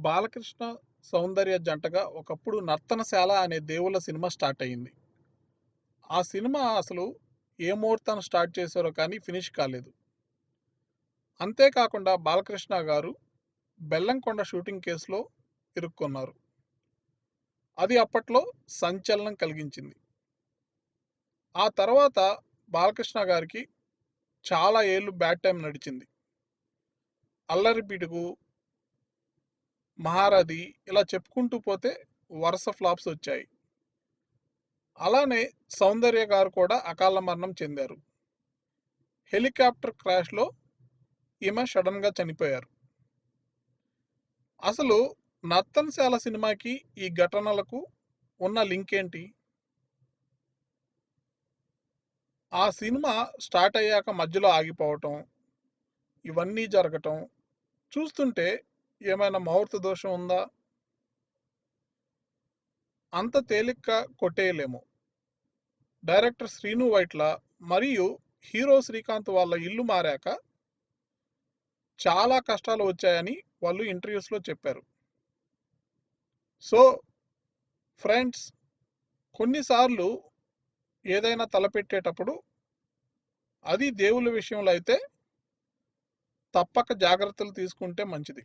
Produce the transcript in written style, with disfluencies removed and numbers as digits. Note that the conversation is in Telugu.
బాలకృష్ణ, సౌందర్య జంటగా ఒకప్పుడు 'నర్తనశాల' అనే దేవుళ్ళ సినిమా స్టార్ట్ అయింది. ఆ సినిమా అసలు ఏ ముహూర్తాన స్టార్ట్ చేశారో కానీ ఫినిష్ కాలేదు. అంతే కాకుండా బాలకృష్ణ గారు 'బెల్లంకొండ' షూటింగ్ కేసులో ఇరుక్కున్నారు. అది అప్పట్లో సంచలనం కలిగించింది. ఆ తర్వాత బాలకృష్ణ గారికి చాలా ఏళ్ళు బ్యాడ్ టైమ్ నడిచింది. 'అల్లరి పిడుగు', 'మహారథి' ఇలా చెప్పుకుంటూ పోతే వరుస ఫ్లాప్స్ వచ్చాయి. అలానే సౌందర్య గారు కూడా అకాల మరణం చెందారు. హెలికాప్టర్ క్రాష్‌లో ఈమె సడెన్‌గా చనిపోయారు. అసలు 'నర్తనశాల' సినిమాకి ఈ ఘటనలకు ఉన్న లింక్ ఏంటి? ఆ సినిమా స్టార్ట్ అయ్యాక మధ్యలో ఆగిపోవటం, ఇవన్నీ జరగటం చూస్తుంటే ఏమైనా ముహూర్త దోషం ఉందా? అంత తేలిగ్గా కొట్టేయలేము. డైరెక్టర్ శ్రీను వైట్ల మరియు హీరో శ్రీకాంత్ వాళ్ళ ఇల్లు మారాక చాలా కష్టాలు వచ్చాయని వాళ్ళు ఇంటర్వ్యూస్‌లో చెప్పారు. సో, ఫ్రెండ్స్, కొన్నిసార్లు ఏదైనా తలపెట్టేటప్పుడు అది దేవుళ్ళ విషయంలో అయితే తప్పక జాగ్రత్తలు తీసుకుంటే మంచిది.